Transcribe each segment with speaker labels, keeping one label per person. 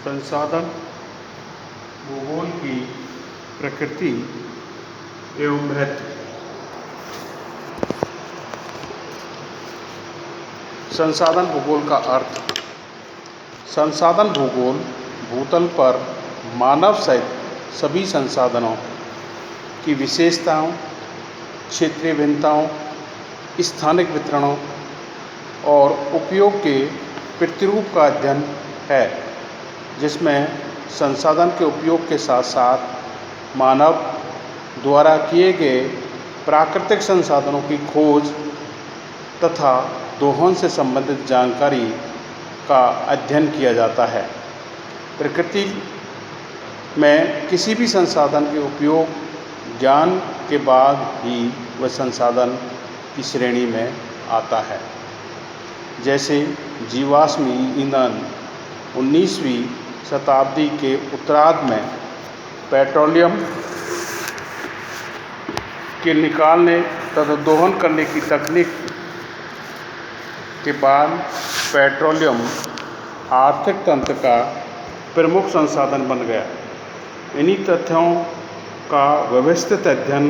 Speaker 1: संसाधन भूगोल की प्रकृति एवं महत्व। संसाधन भूगोल का अर्थ। संसाधन भूगोल भूतल पर मानव सहित सभी संसाधनों की विशेषताओं, क्षेत्रीय भिन्नताओं, स्थानिक वितरणों और उपयोग के प्रतिरूप का अध्ययन है, जिसमें संसाधन के उपयोग के साथ साथ मानव द्वारा किए गए प्राकृतिक संसाधनों की खोज तथा दोहन से संबंधित जानकारी का अध्ययन किया जाता है। प्रकृति में किसी भी संसाधन के उपयोग ज्ञान के बाद ही वह संसाधन की श्रेणी में आता है। जैसे जीवाश्म ईंधन 19वीं शताब्दी के उत्तरार्ध में पेट्रोलियम के निकालने तथा दोहन करने की तकनीक के बाद पेट्रोलियम आर्थिक तंत्र का प्रमुख संसाधन बन गया। इन्हीं तथ्यों का व्यवस्थित अध्ययन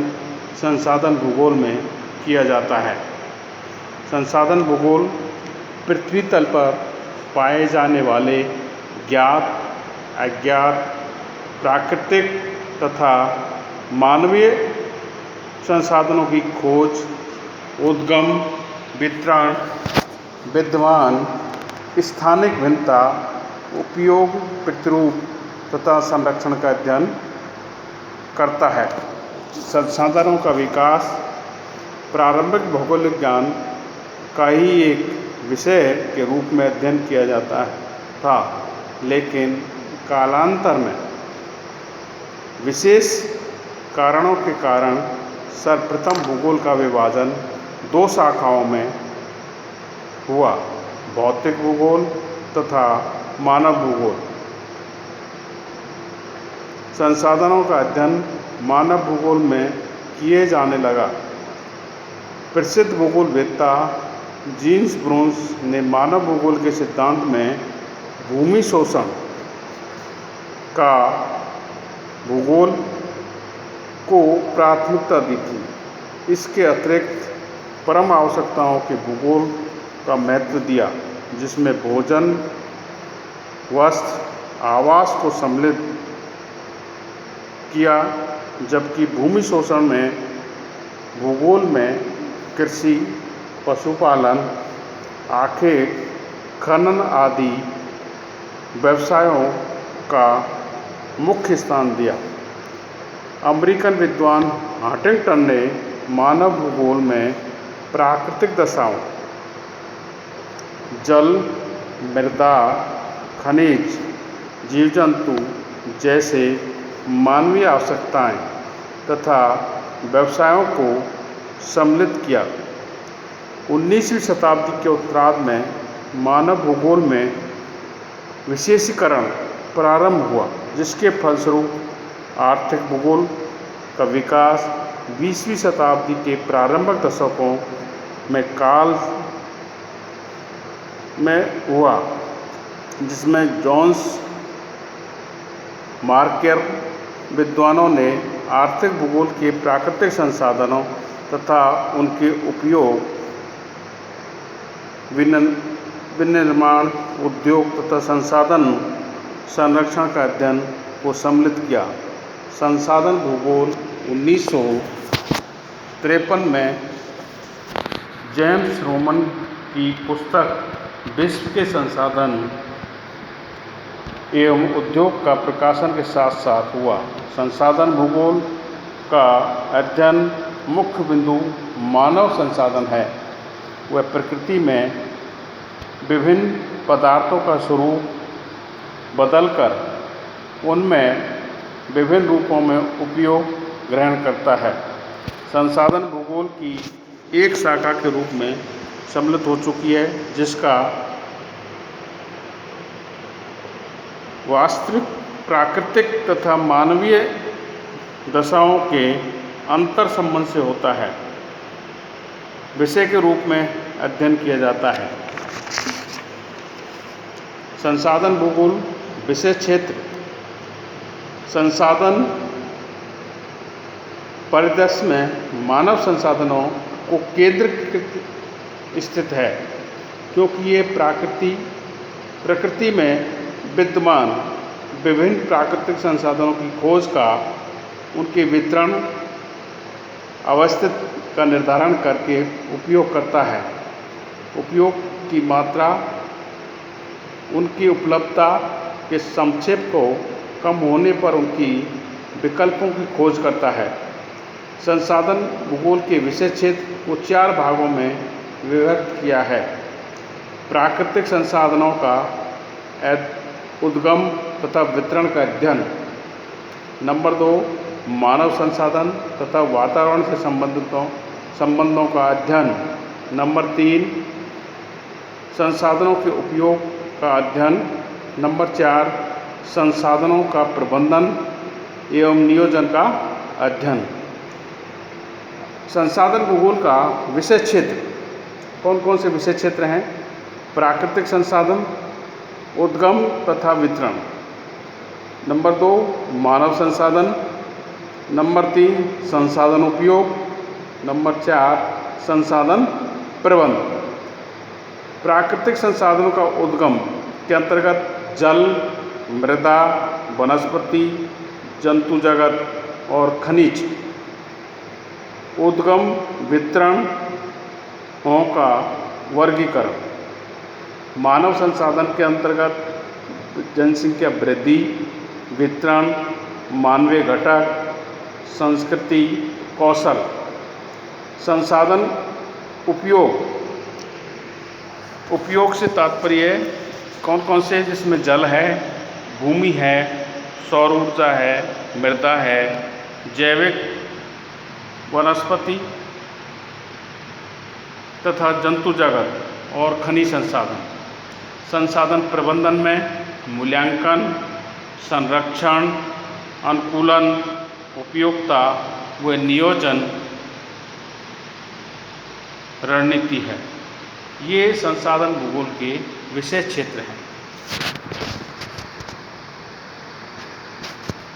Speaker 1: संसाधन भूगोल में किया जाता है। संसाधन भूगोल पृथ्वी तल पर पाए जाने वाले ज्ञात, अज्ञात, प्राकृतिक तथा मानवीय संसाधनों की खोज, उद्गम, वितरण, विद्यमान, स्थानिक भिन्नता, उपयोग, प्रतिरूप तथा संरक्षण का अध्ययन करता है। संसाधनों का विकास प्रारंभिक भौगोलिक ज्ञान का ही एक विषय के रूप में अध्ययन किया जाता था, लेकिन कालांतर में विशेष कारणों के कारण सर्वप्रथम भूगोल का विभाजन दो शाखाओं में हुआ: भौतिक भूगोल तथा मानव भूगोल। संसाधनों का अध्ययन मानव भूगोल में किए जाने लगा। प्रसिद्ध भूगोलवेत्ता जीन्स ब्रून्स ने मानव भूगोल के सिद्धांत में भूमि शोषण का भूगोल को प्राथमिकता दी थी। इसके अतिरिक्त परम आवश्यकताओं के भूगोल का महत्व दिया, जिसमें भोजन, वस्त्र, आवास को सम्मिलित किया, जबकि भूमि शोषण में भूगोल में कृषि, पशुपालन, आखेट, खनन आदि व्यवसायों का मुख्य स्थान दिया। अमेरिकन विद्वान हंटिंगटन ने मानव भूगोल में प्राकृतिक दशाओं, जल, मृदा, खनिज, जीव जंतु जैसे मानवीय आवश्यकताएं तथा व्यवसायों को सम्मिलित किया। 19वीं शताब्दी के उत्तरार्ध में मानव भूगोल में विशेषीकरण प्रारंभ हुआ, जिसके फलस्वरूप आर्थिक भूगोल का विकास 20वीं शताब्दी के प्रारंभिक दशकों में काल में हुआ, जिसमें जोन्स मार्कर विद्वानों ने आर्थिक भूगोल के प्राकृतिक संसाधनों तथा उनके उपयोग, विनिर्माण, उद्योग तथा संसाधन संरक्षण का अध्ययन को सम्मिलित किया। संसाधन भूगोल 1953 में जेम्स रोमन की पुस्तक विश्व के संसाधन एवं उद्योग का प्रकाशन के साथ साथ हुआ। संसाधन भूगोल का अध्ययन मुख्य बिंदु मानव संसाधन है। वह प्रकृति में विभिन्न पदार्थों का स्वरूप बदलकर उनमें विभिन्न रूपों में उपयोग ग्रहण करता है। संसाधन भूगोल की एक शाखा के रूप में सम्मिलित हो चुकी है, जिसका वास्तविक प्राकृतिक तथा मानवीय दशाओं के अंतर संबंध से होता है विषय के रूप में अध्ययन किया जाता है। संसाधन भूगोल विषय क्षेत्र संसाधन परिदृश्य में मानव संसाधनों को केंद्रीकृत स्थित है, क्योंकि ये प्रकृति में विद्यमान विभिन्न प्राकृतिक संसाधनों की खोज का, उनके वितरण, अवस्थित का निर्धारण करके उपयोग करता है। उपयोग की मात्रा, उनकी उपलब्धता के संक्षेप को कम होने पर उनकी विकल्पों की खोज करता है। संसाधन भूगोल के विषय क्षेत्र को 4 भागों में विभक्त किया है। प्राकृतिक संसाधनों का उद्गम तथा वितरण का अध्ययन। नंबर 2, मानव संसाधन तथा वातावरण से संबंधों का अध्ययन। नंबर 3, संसाधनों के उपयोग का अध्ययन। नंबर 4, संसाधनों का प्रबंधन एवं नियोजन का अध्ययन। संसाधन भूगोल का विषय क्षेत्र कौन कौन से विषय क्षेत्र हैं? प्राकृतिक संसाधन, उद्गम तथा वितरण। नंबर 2, मानव संसाधन। नंबर 3, संसाधन उपयोग। नंबर 4, संसाधन प्रबंधन। प्राकृतिक संसाधनों का उद्गम के अंतर्गत जल, मृदा, वनस्पति, जंतु जगत और खनिज। उद्गम वितरणों का वर्गीकरण। मानव संसाधन के अंतर्गत जनसंख्या वृद्धि, वितरण, मानवीय घटक, संस्कृति, कौशल। संसाधन उपयोग से तात्पर्य कौन कौन से, जिसमें जल है, भूमि है, सौर ऊर्जा है, मृदा है, जैविक, वनस्पति तथा जंतु जगत और खनिज संसाधन। संसाधन प्रबंधन में मूल्यांकन, संरक्षण, अनुकूलन, उपयोगिता व नियोजन रणनीति है। ये संसाधन भूगोल के विषय क्षेत्र हैं।